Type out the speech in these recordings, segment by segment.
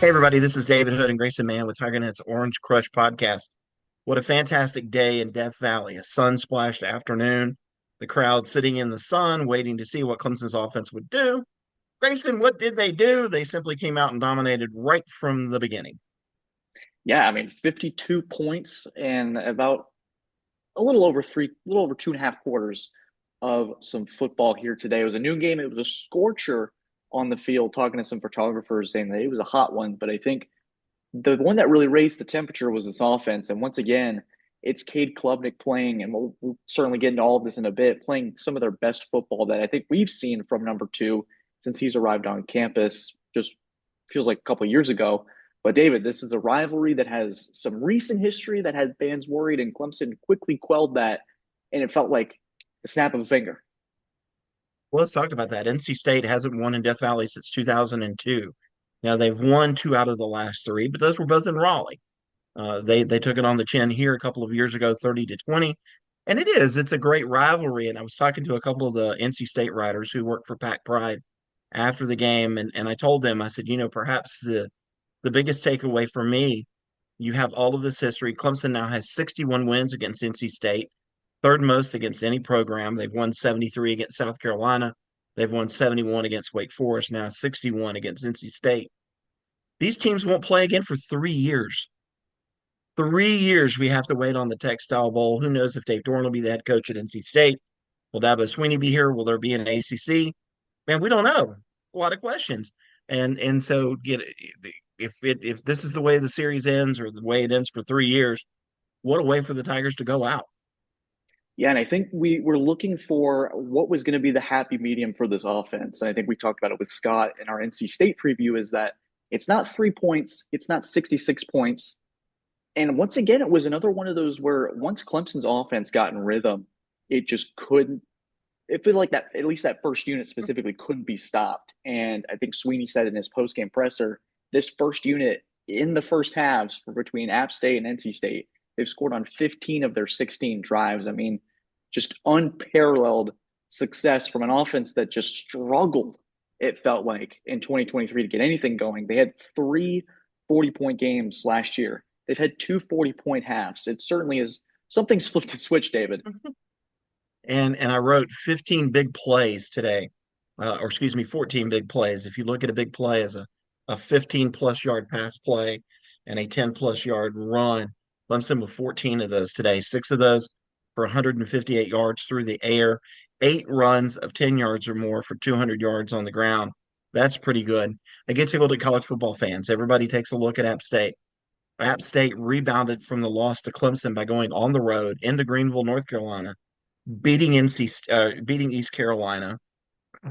Hey, everybody, this is David Hood and Grayson Mann with TigerNet's Orange Crush podcast. What a fantastic day in Death Valley. A sun-splashed afternoon. The crowd sitting in the sun, waiting to see what Clemson's offense would do. Grayson, what did they do? They simply came out and dominated right from the beginning. Yeah, I mean, 52 points and about a little over 2.5 quarters of some football here today. It was a noon game. It was a scorcher on the field, talking to some photographers saying that it was a hot one. But I think the one that really raised the temperature was this offense. And once again, it's Cade Klubnik playing, and we'll certainly get into all of this in a bit, playing some of their best football that I think we've seen from number two since he's arrived on campus. Just feels like a couple of years ago. But David, this is a rivalry that has some recent history that had fans worried, and Clemson quickly quelled that, and it felt like the snap of a finger. Well, let's talk about that. NC State hasn't won in Death Valley since 2002. Now, they've won two out of the last three, but those were both in Raleigh. They took it on the chin here a couple of years ago, 30-20. And it's a great rivalry. And I was talking to a couple of the NC State writers who work for Pack Pride after the game, and I told them, I said, perhaps the biggest takeaway for me, you have all of this history. Clemson now has 61 wins against NC State, third most against any program. They've won 73 against South Carolina. They've won 71 against Wake Forest, now 61 against NC State. These teams won't play again for 3 years. 3 years we have to wait on the Textile Bowl. Who knows if Dave Dorn will be the head coach at NC State? Will Dabo Swinney be here? Will there be an ACC? Man, we don't know. A lot of questions. And so if this is the way the series ends or the way it ends for 3 years, what a way for the Tigers to go out. Yeah, and I think we were looking for what was going to be the happy medium for this offense. And I think we talked about it with Scott in our NC State preview is that it's not 3 points, it's not 66 points. And once again, it was another one of those where once Clemson's offense got in rhythm, it just couldn't. It felt like that, at least that first unit specifically, couldn't be stopped. And I think Sweeney said in his postgame presser, this first unit in the first halves for between App State and NC State, they've scored on 15 of their 16 drives. I mean, just unparalleled success from an offense that just struggled, it felt like, in 2023 to get anything going. They had three 40-point games last year. They've had two 40-point halves. It certainly is something's flipped a switch, David. And I wrote 15 big plays today, or excuse me, 14 big plays. If you look at a big play as a 15 plus yard pass play and a 10 plus yard run, Clemson with 14 of those today, six of those for 158 yards through the air, eight runs of 10 yards or more for 200 yards on the ground. That's pretty good. I get to go to college football fans. Everybody takes a look at App State. App State rebounded from the loss to Clemson by going on the road into Greenville, North Carolina, beating East Carolina.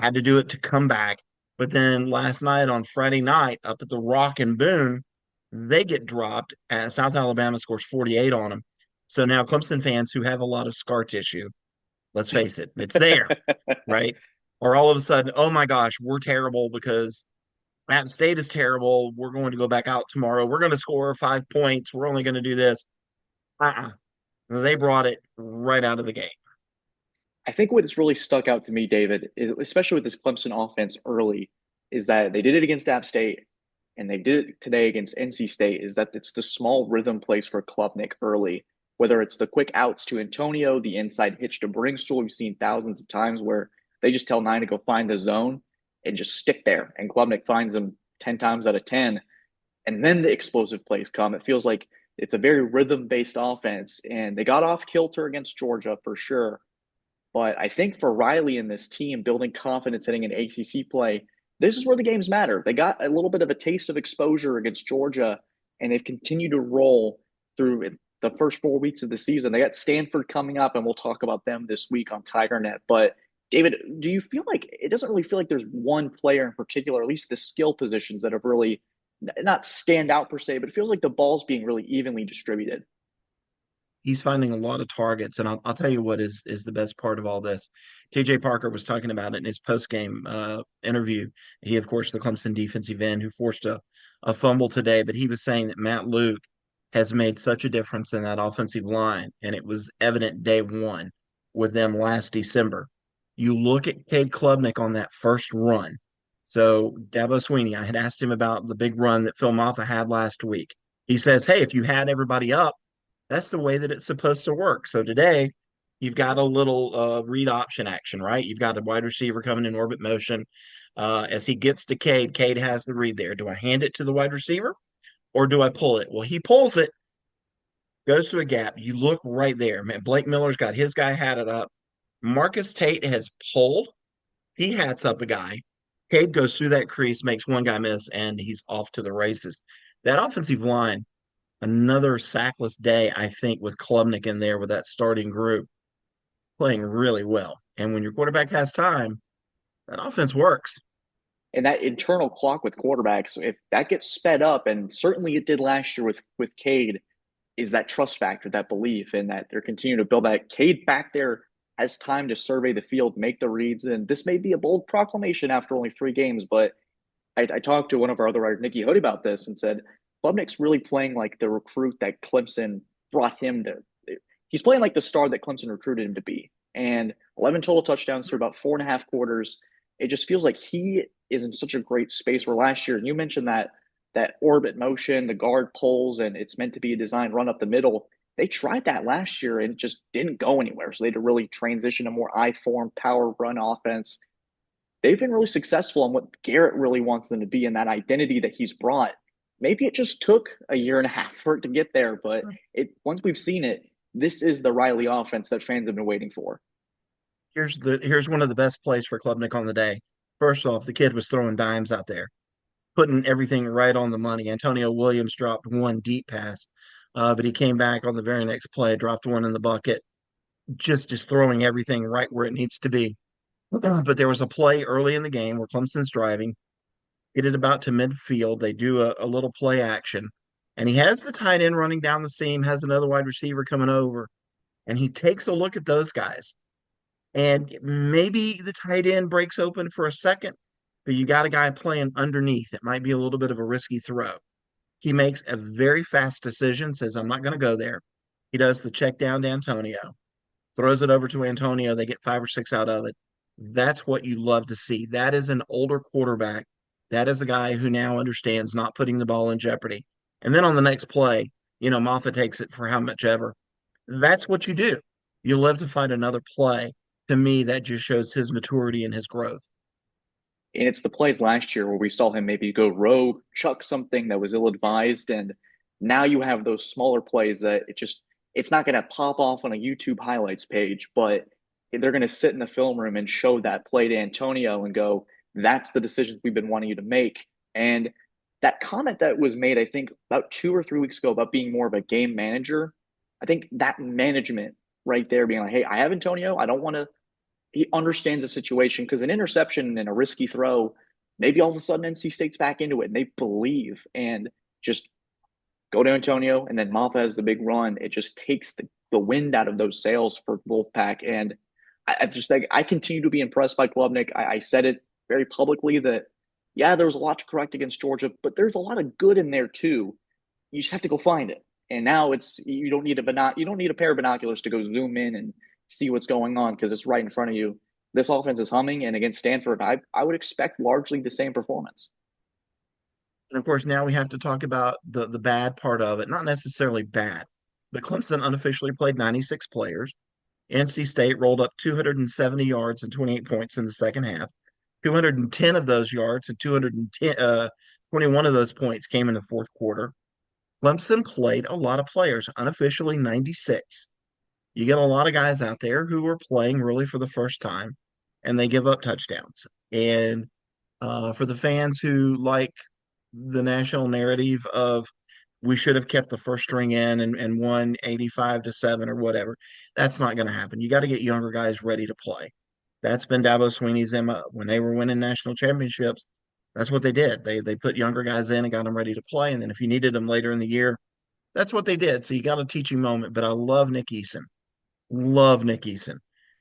Had to do it to come back. But then last night on Friday night up at the Rock and Boone, they get dropped as South Alabama scores 48 on them. So now Clemson fans who have a lot of scar tissue, let's face it, it's there, right? Or all of a sudden, oh my gosh, we're terrible because App State is terrible. We're going to go back out tomorrow. We're going to score 5 points. We're only going to do this. Uh-uh. They brought it right out of the gate. I think what has really stuck out to me, David, especially with this Clemson offense early, is that they did it against App State and they did it today against NC State, is that it's the small rhythm plays for Klubnik early, whether it's the quick outs to Antonio, the inside hitch to Brinkstool. We've seen thousands of times where they just tell nine to go find the zone and just stick there. And Klubnik finds them 10 times out of 10. And then the explosive plays come. It feels like it's a very rhythm based offense. And they got off kilter against Georgia for sure. But I think for Riley and this team building confidence heading in ACC play, this is where the games matter. They got a little bit of a taste of exposure against Georgia, and they've continued to roll through the first 4 weeks of the season. They got Stanford coming up, and we'll talk about them this week on TigerNet. But David, do you feel like it doesn't really feel like there's one player in particular, at least the skill positions that have really not stand out per se, but it feels like the ball's being really evenly distributed? He's finding a lot of targets, and I'll tell you what is the best part of all this. KJ Parker was talking about it in his post game interview. He, of course, the Clemson defensive end who forced a fumble today, but he was saying that Matt Luke has made such a difference in that offensive line, and it was evident day one with them last December. You look at Cade Klubnik on that first run, So Dabo Swinney, I had asked him about the big run that Phil Maffa had last week. He says, "Hey, if you had everybody up, that's the way that it's supposed to work." So today, you've got a little read option action, right? You've got a wide receiver coming in orbit motion. As he gets to Cade, Cade has the read there. Do I hand it to the wide receiver or do I pull it? Well, he pulls it, goes to a gap. You look right there. Man, Blake Miller's got his guy hatted up. Marcus Tate has pulled. He hats up a guy. Cade goes through that crease, makes one guy miss, and he's off to the races. That offensive line, another sackless day, I think, with Klubnik in there with that starting group playing really well. And when your quarterback has time, that offense works. And that internal clock with quarterbacks, if that gets sped up, and certainly it did last year with Cade, is that trust factor, that belief, and that they're continuing to build that. Cade back there has time to survey the field, make the reads, and this may be a bold proclamation after only 3 games, but I talked to one of our other writers, Nikki Hood, about this and said Klubnik's really playing like the recruit that Clemson brought him to. He's playing like the star that Clemson recruited him to be. And 11 total touchdowns through about 4.5 quarters. It just feels like he is in such a great space where last year, and you mentioned that orbit motion, the guard pulls, and it's meant to be a design run up the middle. They tried that last year and just didn't go anywhere. So they had to really transition to more I form power run offense. They've been really successful on what Garrett really wants them to be and that identity that he's brought. Maybe it just took a year and a half for it to get there, but it once we've seen it, this is the Riley offense that fans have been waiting for. Here's one of the best plays for Klubnik on the day. First off, the kid was throwing dimes out there, putting everything right on the money. Antonio Williams dropped one deep pass, but he came back on the very next play, dropped one in the bucket, just throwing everything right where it needs to be. But there was a play early in the game where Clemson's driving, get it about to midfield. They do a little play action, and he has the tight end running down the seam, has another wide receiver coming over, and he takes a look at those guys. And maybe the tight end breaks open for a second, but you got a guy playing underneath. It might be a little bit of a risky throw. He makes a very fast decision, says, I'm not going to go there. He does the check down to Antonio, throws it over to Antonio. They get 5 or 6 out of it. That's what you love to see. That is an older quarterback. That is a guy who now understands not putting the ball in jeopardy. And then on the next play, Moffitt takes it for how much ever. That's what you do. You live to fight another play. To me, that just shows his maturity and his growth. And it's the plays last year where we saw him maybe go rogue, chuck something that was ill advised, and now you have those smaller plays that it's not going to pop off on a YouTube highlights page, but they're going to sit in the film room and show that play to Antonio and go, that's the decisions we've been wanting you to make. And that comment that was made, I think, about 2 or 3 weeks ago about being more of a game manager, I think that management right there being like, hey, I have Antonio. I don't want to, he understands the situation because an interception and a risky throw, maybe all of a sudden NC State's back into it and they believe and just go to Antonio and then Maffa has the big run. It just takes the wind out of those sails for Wolfpack. And I just think I continue to be impressed by Klubnik. I said it very publicly that, yeah, there was a lot to correct against Georgia, but there's a lot of good in there too. You just have to go find it. And now it's you don't need you don't need a pair of binoculars to go zoom in and see what's going on because it's right in front of you. This offense is humming, and against Stanford, I would expect largely the same performance. And of course, now we have to talk about the bad part of it. Not necessarily bad, but Clemson unofficially played 96 players. NC State rolled up 270 yards and 28 points in the second half. 210 of those yards and 21 of those points came in the fourth quarter. Clemson played a lot of players, unofficially 96. You get a lot of guys out there who are playing really for the first time, and they give up touchdowns. And for the fans who like the national narrative of we should have kept the first string in and won 85-7 or whatever, that's not going to happen. You got to get younger guys ready to play. That's been Dabo Swinney's MO. When they were winning national championships, that's what they did. They put younger guys in and got them ready to play. And then if you needed them later in the year, that's what they did. So you got a teaching moment. But I love Nick Eason. Love Nick Eason.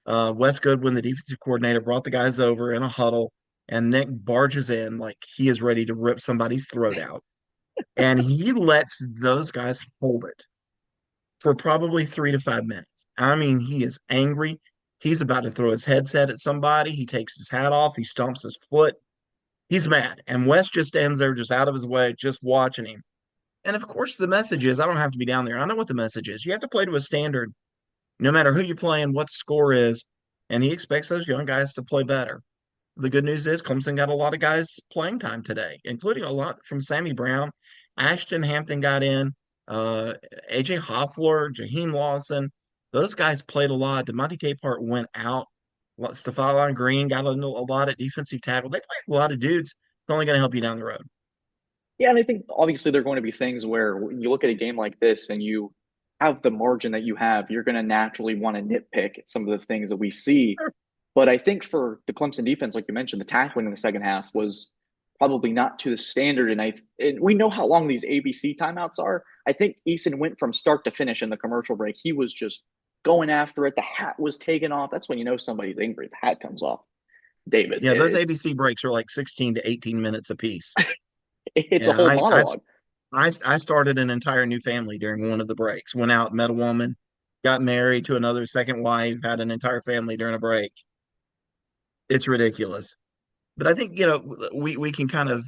Wes Goodwin, the defensive coordinator, brought the guys over in a huddle, and Nick barges in like he is ready to rip somebody's throat out. And he lets those guys hold it for probably 3 to 5 minutes. I mean, he is angry. He's about to throw his headset at somebody. He takes his hat off. He stomps his foot. He's mad. And Wes just stands there just out of his way, just watching him. And of course, the message is I don't have to be down there. I know what the message is. You have to play to a standard, no matter who you're playing, what the score is. And he expects those young guys to play better. The good news is Clemson got a lot of guys playing time today, including a lot from Sammy Brown. Ashton Hampton got in, uh, AJ Hoffler, Jaheim Lawson. Those guys played a lot. DeMonte Capehart went out. Stephon Green got a lot at defensive tackle. They played a lot of dudes. It's only going to help you down the road. Yeah, and I think obviously there are going to be things where when you look at a game like this and you have the margin that you have, you're going to naturally want to nitpick at some of the things that we see. But I think for the Clemson defense, like you mentioned, the tackling in the second half was probably not to the standard. And we know how long these ABC timeouts are. I think Eason went from start to finish in the commercial break. He was just going after it. The hat was taken off. That's when you know somebody's angry. The hat comes off. David, Yeah, those it's ABC breaks are like 16 to 18 minutes apiece. it's a Yeah, whole monologue. I started an entire new family during one of the breaks. Went out, met a woman, got married to another second wife, had an entire family during a break. It's ridiculous. But I think, we can kind of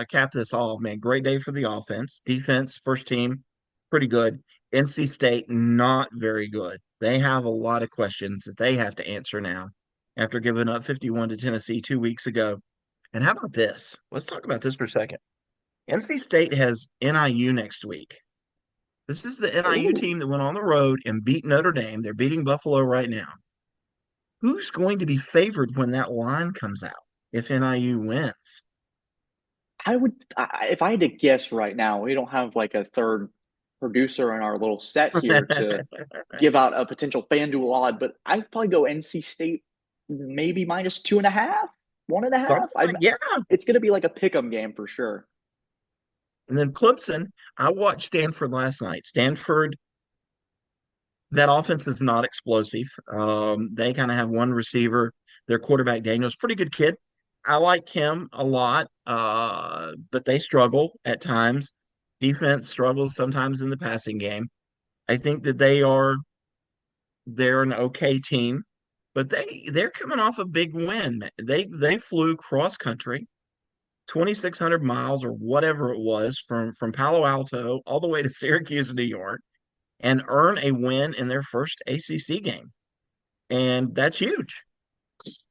cap this off, man. Great day for the offense. Defense, first team, pretty good. NC State, not very good. They have a lot of questions that they have to answer now after giving up 51 to Tennessee 2 weeks ago. And how about this? Let's talk about this for a second. NC State has NIU next week. This is the NIU Ooh, team that went on the road and beat Notre Dame. They're beating Buffalo right now. Who's going to be favored when that line comes out if NIU wins? if I had to guess right now, we don't have like a third producer in our little set here to give out a potential FanDuel odd, but I'd probably go NC State maybe minus 2.5, 1.5. Something like, yeah. It's going to be like a pick'em game for sure. And then Clemson, I watched Stanford last night. Stanford, that offense is not explosive. They kind of have one receiver. Their quarterback, Daniel's pretty good kid. I like him a lot, but they struggle at times. Defense struggles sometimes in the passing game. I think that they're an okay team, but they're coming off a big win. They flew cross country 2,600 miles or whatever it was from Palo Alto all the way to Syracuse, New York, and earn a win in their first ACC game. And that's huge.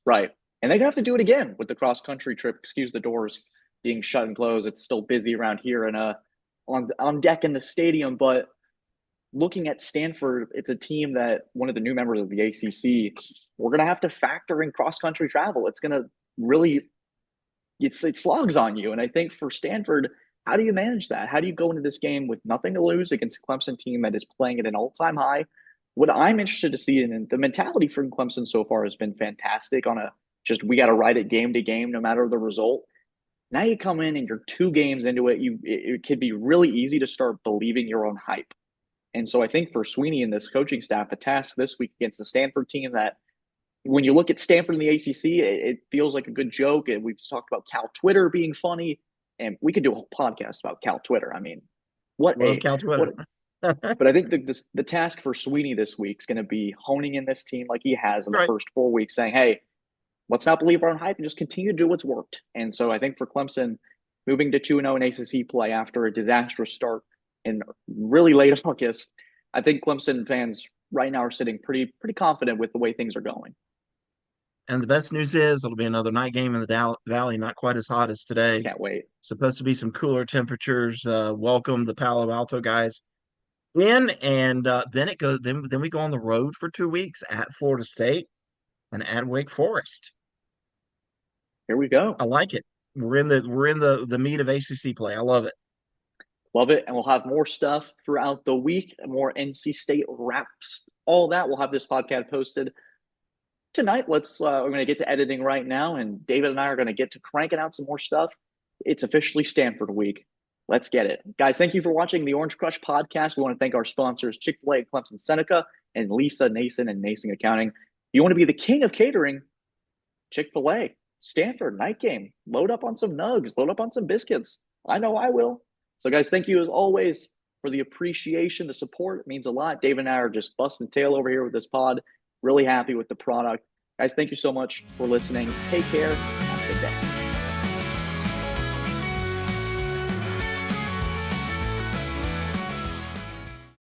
Right. And they'd have to do it again with the cross country trip. Excuse the doors being shut and closed. It's still busy around here and on deck in the stadium. But looking at Stanford, it's a team that one of the new members of the ACC, we're going to have to factor in cross country travel. It's going to really it slogs on you. And I think for Stanford, how do you manage that? How do you go into this game with nothing to lose against a Clemson team that is playing at an all-time high? What I'm interested to see, and the mentality from Clemson so far has been fantastic on a just we got to ride it game to game, no matter the result. Now you come in and you're 2 games into it, it could be really easy to start believing your own hype. And so I think for Swinney and this coaching staff, the task this week against the Stanford team that when you look at Stanford in the ACC, it feels like a good joke. And we've talked about Cal Twitter being funny, and we could do a whole podcast about Cal Twitter. I mean, what Love a Cal what. Twitter. But I think the task for Swinney this week is going to be honing in this team like he has in the Right. first 4 weeks, saying, "Hey, let's not believe our own hype and just continue to do what's worked." And so I think for Clemson, moving to 2-0 in ACC play after a disastrous start in really late August, I think Clemson fans right now are sitting pretty confident with the way things are going. And the best news is it'll be another night game in the Valley, not quite as hot as today. Can't wait. Supposed to be some cooler temperatures. Welcome the Palo Alto guys in, and then it goes. Then we go on the road for 2 weeks at Florida State and at Wake Forest. Here we go. I like it. We're in the meat of ACC play. I love it. Love it. And we'll have more stuff throughout the week, more NC State wraps, all that. We'll have this podcast posted tonight. We're going to get to editing right now, and David and I are going to get to cranking out some more stuff. It's officially Stanford week. Let's get it. Guys, thank you for watching the Orange Crush podcast. We want to thank our sponsors, Chick-fil-A and Clemson Seneca, and Lisa Nason and Nason Accounting. If you want to be the king of catering, Chick-fil-A, Stanford, night game. Load up on some nugs, load up on some biscuits. I know I will. So, guys, thank you as always for the appreciation, the support. It means a lot. Dave and I are just busting tail over here with this pod. Really happy with the product. Guys, thank you so much for listening. Take care.